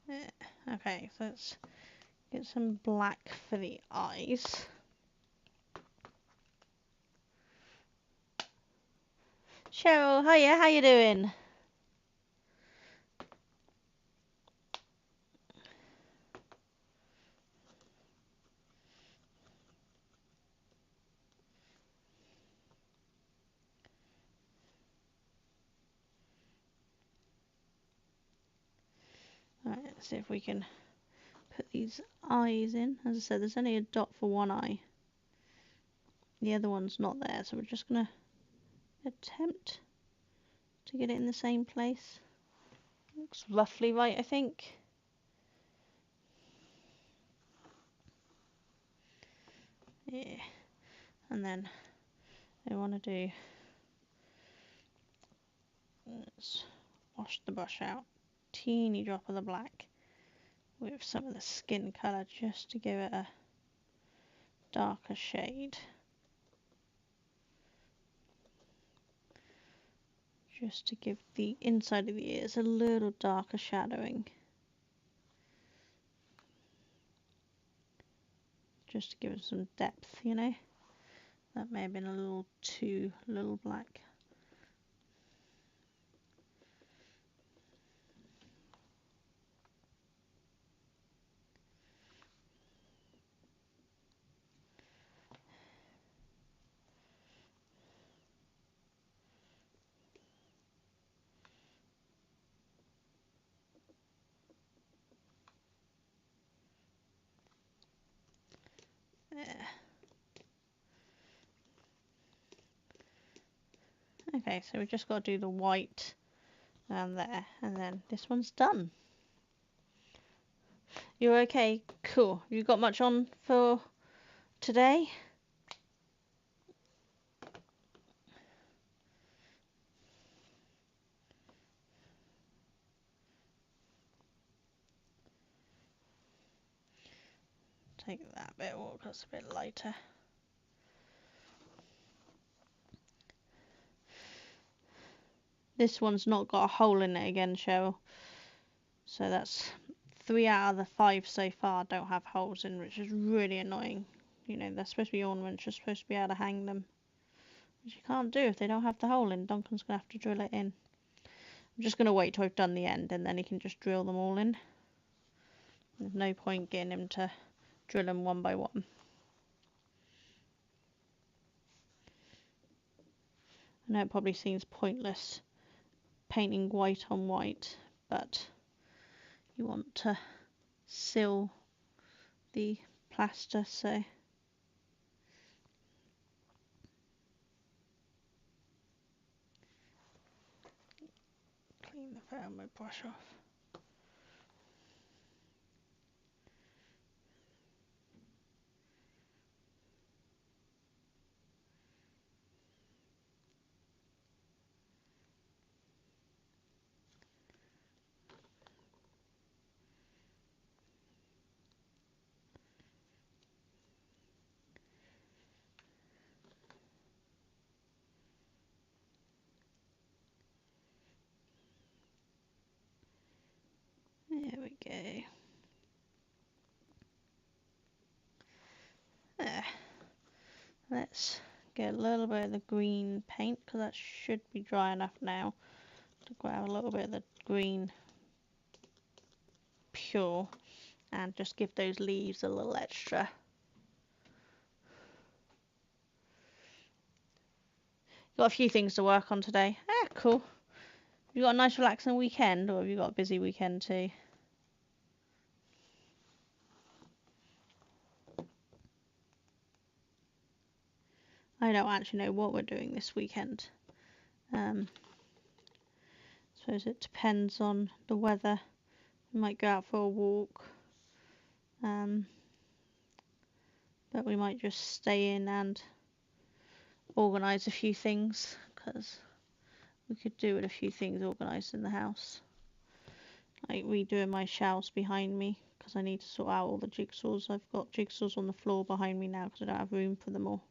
Yeah. Okay, so let's get some black for the eyes. Cheryl, hiya, how you doing? Alright, let's see if we can put these eyes in. As I said, there's only a dot for one eye. The other one's not there, so we're just going to attempt to get it in the same place. Looks roughly right, I think. Yeah. And then I want to do... Let's wash the brush out. Teeny drop of the black with some of the skin colour just to give it a darker shade. Just to give the inside of the ears a little darker shadowing. Just to give it some depth, you know. That may have been a little too little black. There. Okay, so we've just got to do the white and there, and then this one's done. You're okay? Cool. You got much on for today? that's a bit lighter. This one's not got a hole in it again, Cheryl. So that's 3 out of the 5 so far don't have holes in, which is really annoying. You know, they're supposed to be ornaments, you're supposed to be able to hang them. Which you can't do if they don't have the hole in. Duncan's going to have to drill it in. I'm just going to wait till I've done the end and then he can just drill them all in. There's no point getting him to drill them one by one. I know it probably seems pointless painting white on white, but you want to seal the plaster, so clean the foam with brush off. There we go. There. Let's get a little bit of the green paint, because that should be dry enough now to grab a little bit of the green pure and just give those leaves a little extra. Got a few things to work on today. Cool. You got a nice relaxing weekend, or have you got a busy weekend too? I don't actually know what we're doing this weekend. I suppose it depends on the weather. We might go out for a walk. But we might just stay in and organise a few things, because we could do with a few things organised in the house. Like redoing my shelves behind me, because I need to sort out all the jigsaws. I've got jigsaws on the floor behind me now because I don't have room for them all.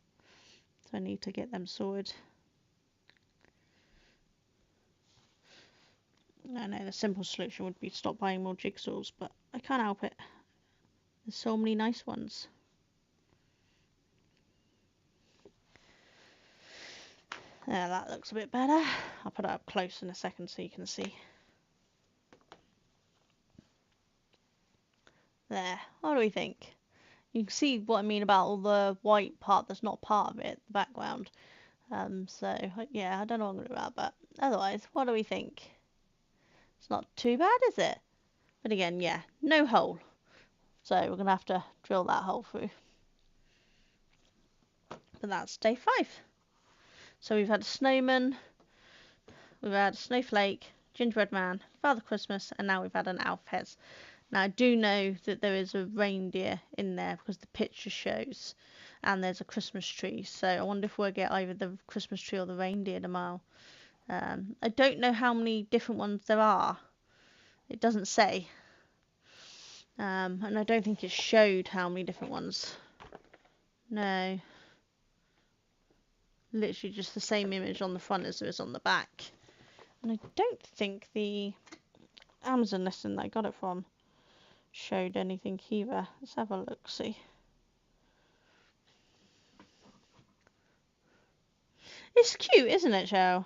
So I need to get them sorted. I know the simple solution would be to stop buying more jigsaws, but I can't help it. There's so many nice ones. There, that looks a bit better. I'll put it up close in a second so you can see. There, what do we think? You can see what I mean about all the white part that's not part of it, the background. So, yeah, I don't know what I'm going to do about that. But otherwise, what do we think? It's not too bad, is it? But again, yeah, no hole. So we're going to have to drill that hole through. But that's day 5. So we've had a snowman, we've had a snowflake, gingerbread man, Father Christmas, and now we've had an Alfhez. Now I do know that there is a reindeer in there because the picture shows, and there's a Christmas tree. So I wonder if we'll get either the Christmas tree or the reindeer tomorrow. I don't know how many different ones there are. It doesn't say. And I don't think it showed how many different ones. No. Literally just the same image on the front as there is on the back. And I don't think the Amazon listing that I got it from showed anything either. Let's have a look, see. It's cute, isn't it, Cheryl?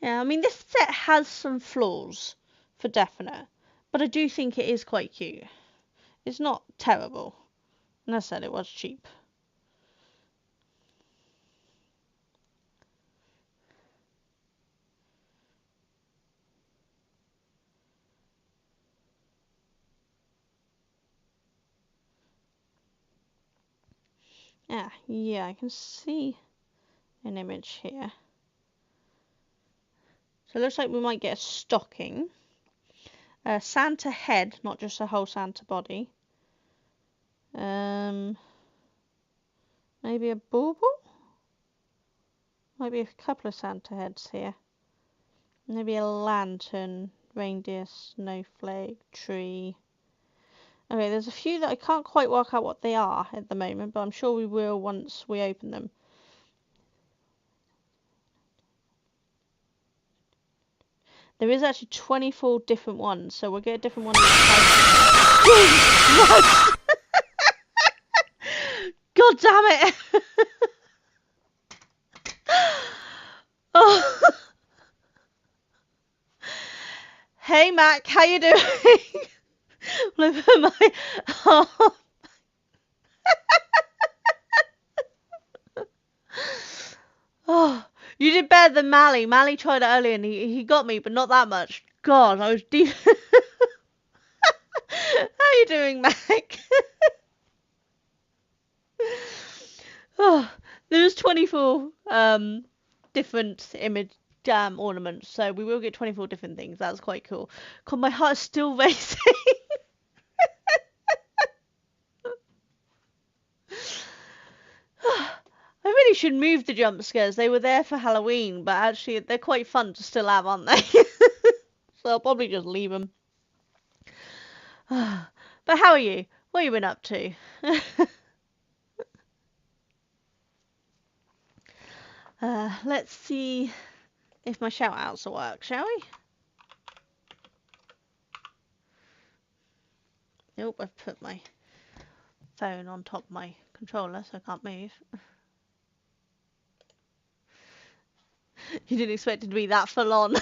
Yeah, I mean, this set has some flaws, for definite. But I do think it is quite cute. It's not terrible. And as I said, it was cheap. Yeah, I can see an image here. So it looks like we might get a stocking. A Santa head, not just a whole Santa body. Maybe a bauble? Might be a couple of Santa heads here. Maybe a lantern, reindeer, snowflake, tree. Okay, there's a few that I can't quite work out what they are at the moment, but I'm sure we will once we open them. There is actually 24 different ones, so we'll get a different one each time. God damn it! Oh. Hey Mac, how you doing? Look at my... Oh. Oh, you did better than Mally. Mally tried it earlier and he got me, but not that much. God, I was deep. How you doing, Mac? Oh, there's 24 different image ornaments, so we will get 24 different things. That's quite cool. God, my heart's still racing. I really should move the jump scares. They were there for Halloween, but actually they're quite fun to still have, aren't they? So I'll probably just leave them. But how are you? What have you been up to? Let's see if my shout outs will work, shall we? Nope, I've put my phone on top of my controller so I can't move. You didn't expect it to be that full on.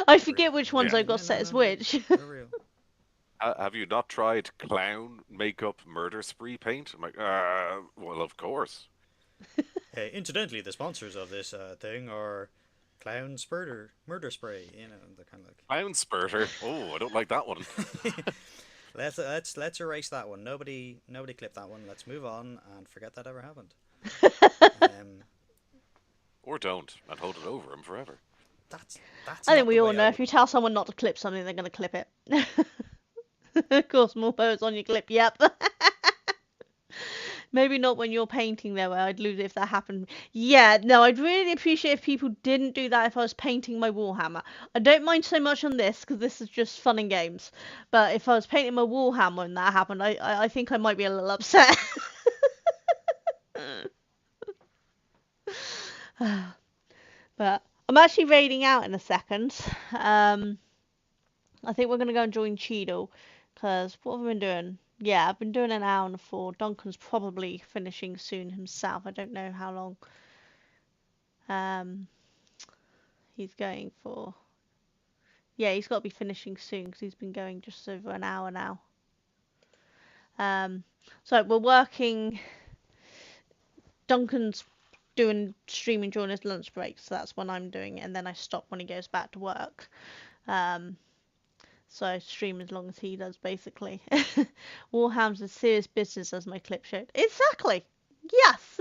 I forget which ones I've got set as which. Have you not tried clown makeup murder spree paint? I'm like, well, of course. Hey, incidentally, the sponsors of this thing are Clown Murder Spray. You know, the kind of like Clown spurter. Oh, I don't like that one. let's erase that one. Nobody clip that one. Let's move on and forget that ever happened. Or don't, and hold it over him forever. That's I think we all know if you tell someone not to clip something, they're going to clip it. Of course, more bows on your clip, yep. Maybe not when you're painting though, I'd lose it if that happened. Yeah, no, I'd really appreciate if people didn't do that if I was painting my Warhammer. I don't mind so much on this, because this is just fun and games. But if I was painting my Warhammer and that happened, I think I might be a little upset. But I'm actually raiding out in a second. I think we're going to go and join Cheadle, because what have I been doing? Yeah, I've been doing an hour and 4. Duncan's probably finishing soon himself. I don't know how long he's going for. Yeah, he's got to be finishing soon because he's been going just over an hour now. So we're working. Duncan's doing streaming during his lunch break, so that's when I'm doing it, and then I stop when he goes back to work. So I stream as long as he does, basically. Warham's a serious business, as my clip showed. Exactly! Yes!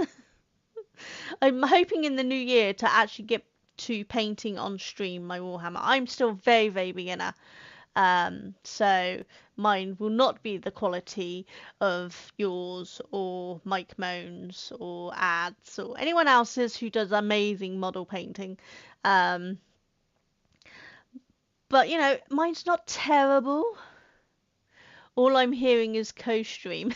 I'm hoping in the new year to actually get to painting on stream my Warhammer. I'm still very, very beginner. So mine will not be the quality of yours or Mike Moans or Ads or anyone else's who does amazing model painting. But, you know, mine's not terrible. All I'm hearing is co-stream.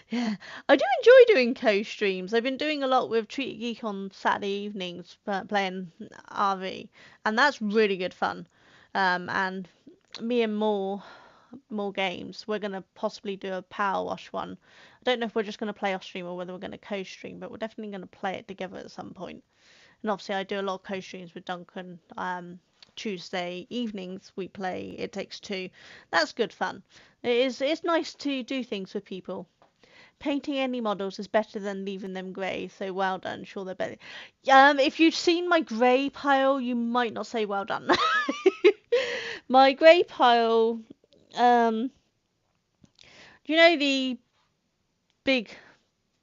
Yeah, I do enjoy doing co-streams. I've been doing a lot with Treat Geek on Saturday evenings, playing RV, and that's really good fun. And me and more games, we're going to possibly do a power wash one. I don't know if we're just going to play off stream or whether we're going to co-stream, but we're definitely going to play it together at some point. And obviously I do a lot of co-streams with Duncan. Tuesday evenings we play It Takes Two. That's good fun. It's nice to do things with people. Painting any models is better than leaving them grey, so well done. Sure, they're better. If you've seen my grey pile, you might not say well done. My grey pile, you know the big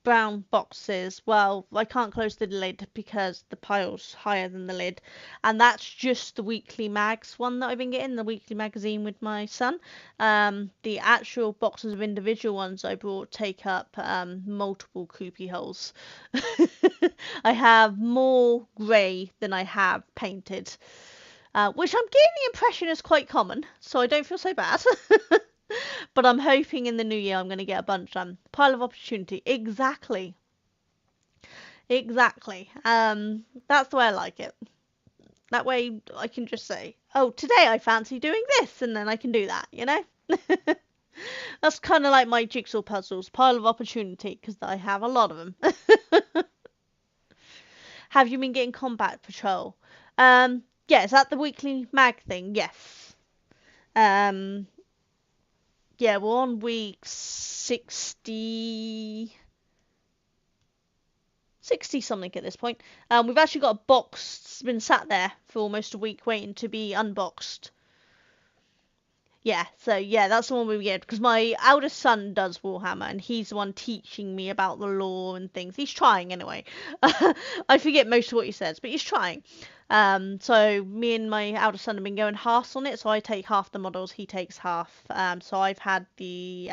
brown boxes? Well, I can't close the lid because the pile's higher than the lid, and that's just the weekly mags one that I've been getting, the weekly magazine with my son. The actual boxes of individual ones I brought take up multiple coopy holes. I have more grey than I have painted. which I'm getting the impression is quite common, so I don't feel so bad. But I'm hoping in the new year I'm going to get a bunch done. Pile of opportunity. Exactly. Exactly. That's the way I like it. That way I can just say, oh, today I fancy doing this, and then I can do that, you know? That's kind of like my jigsaw puzzles. Pile of opportunity, because I have a lot of them. Have you been getting Combat Patrol? Yeah, is that the weekly mag thing? Yes. Yeah, we're on week 60 something at this point. We've actually got a box that's been sat there for almost a week waiting to be unboxed. Yeah, so yeah, that's the one we get, because my eldest son does Warhammer, and he's the one teaching me about the lore and things. He's trying anyway. I forget most of what he says, but he's trying. So me and my eldest son have been going halves on it, so I take half the models, he takes half. So I've had the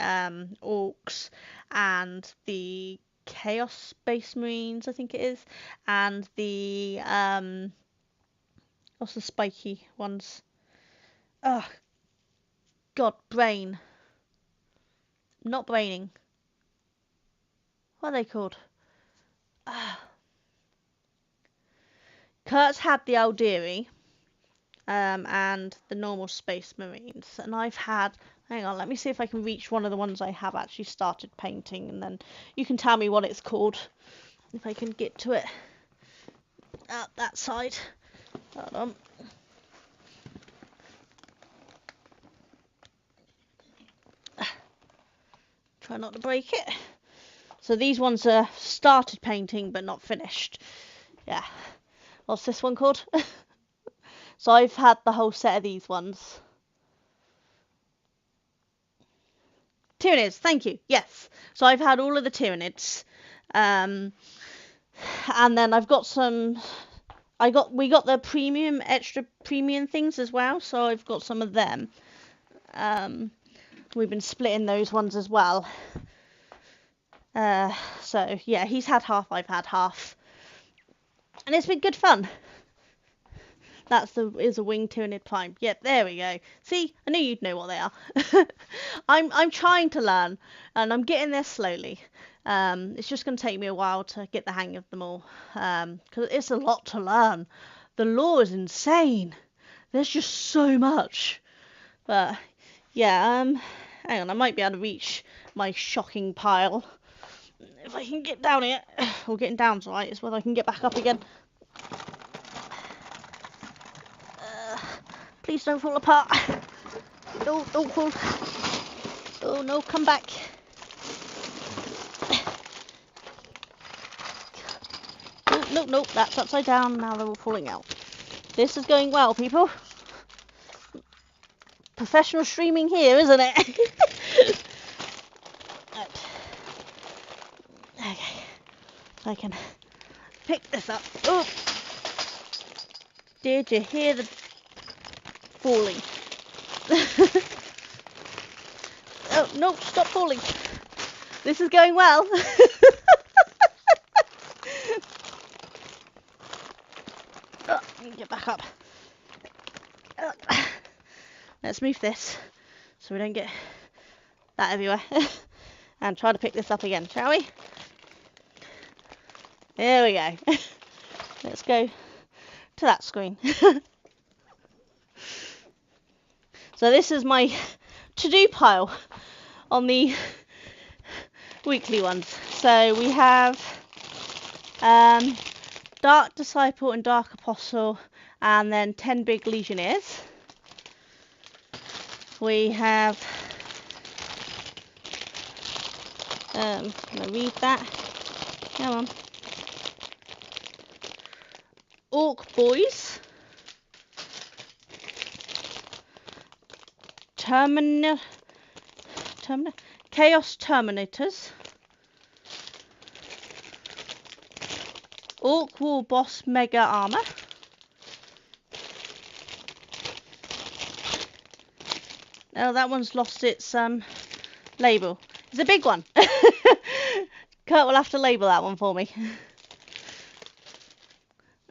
Orcs and the Chaos Space Marines, I think it is, and the what's the spiky ones? Ugh. God, brain. Not braining. What are they called? Kurt's had the Alderi, and the normal Space Marines, and I've had. Hang on, let me see if I can reach one of the ones I have actually started painting, and then you can tell me what it's called if I can get to it. Out that side. Hold on. Try not to break it. So these ones are started painting but not finished. Yeah. What's this one called? So I've had the whole set of these ones. Tyranids, thank you. Yes. So I've had all of the Tyranids. And then I've got some. We got the premium, extra premium things as well. So I've got some of them. We've been splitting those ones as well. So yeah, he's had half, I've had half, and it's been good fun. Is a winged Tyranid Prime. Yep, there we go. See, I knew you'd know what they are. I'm trying to learn, and I'm getting there slowly. It's just going to take me a while to get the hang of them all, because it's a lot to learn. The lore is insane. There's just so much. But yeah, hang on, I might be able to reach my shocking pile. If I can get down here, or getting down's right, it's whether I can get back up again. Please don't fall apart. No, don't fall. Oh no, come back. No, that's upside down. Now they're all falling out. This is going well, people. Professional streaming here, isn't it? Okay, I can pick this up. Oh, did you hear the falling? Oh no, stop falling. This is going well. Oh, get back up. Let's move this so we don't get that everywhere. And try to pick this up again, shall we? There we go. Let's go to that screen. So this is my to-do pile on the weekly ones. So we have Dark Disciple and Dark Apostle, and then 10 big Legionnaires. We have can I read that? Come on. Orc Boys, Chaos Terminators, Orc War Boss Mega Armor, oh, that one's lost its label. It's a big one. Kurt will have to label that one for me.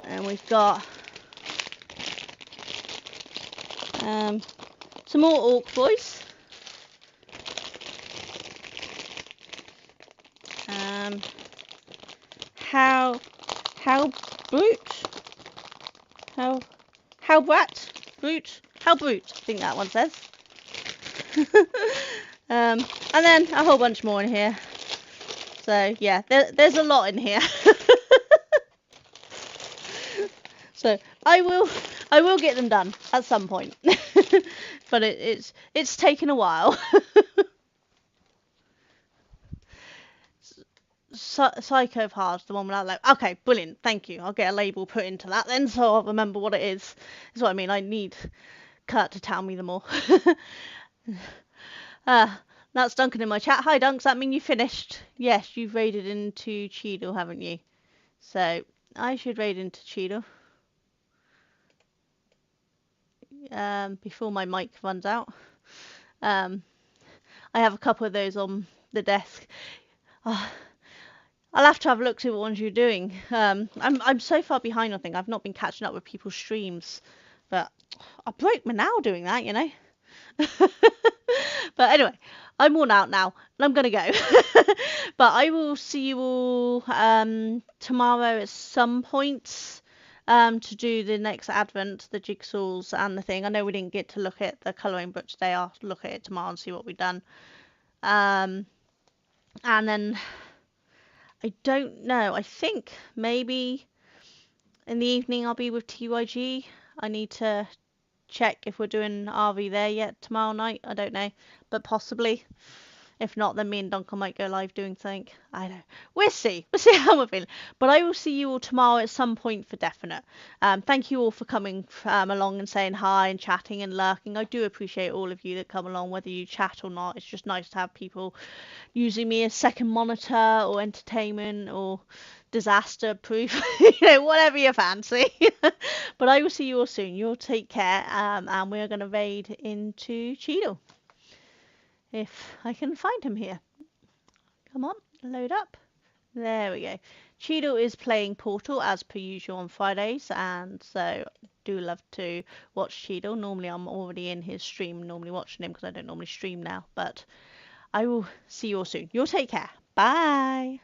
And we've got Some more orc boys. How brute? How brat? Brute? How brute? I think that one says. And then a whole bunch more in here. So yeah, there's a lot in here. So I will get them done at some point, but it's taken a while. Psychopath's the one without label. Okay, brilliant. Thank you. I'll get a label put into that then, so I'll remember what it is. Is what I mean. I need Kurt to tell me them all. That's Duncan in my chat. Hi, Dunks. That mean you finished? Yes, you've raided into Cheadle, haven't you? So I should raid into Cheadle. Before my mic runs out. I have a couple of those on the desk. I'll have to have a look to what ones you're doing. I'm so far behind. I think I've not been catching up with people's streams, but I broke my nail doing that, you know. But anyway, I'm worn out now, and I'm gonna go. But I will see you all tomorrow at some point. To do the next advent, the jigsaws and the thing. I know we didn't get to look at the colouring book today. I'll look at it tomorrow and see what we've done. And then I don't know. I think maybe in the evening I'll be with TYG. I need to check if we're doing RV there yet tomorrow night. I don't know, but possibly. If not, then me and Duncan might go live doing something. I don't know. We'll see. We'll see how we're feeling. But I will see you all tomorrow at some point for definite. Thank you all for coming along and saying hi and chatting and lurking. I do appreciate all of you that come along, whether you chat or not. It's just nice to have people using me as second monitor or entertainment or disaster proof. You know, whatever you fancy. But I will see you all soon. You'll take care. And we're going to raid into Cheadle. If I can find him here. Come on, load up. There we go. Cheadle is playing Portal as per usual on Fridays, and so do love to watch Cheadle. Normally I'm already in his stream, normally watching him because I don't normally stream now, but I will see you all soon. You'll take care. Bye.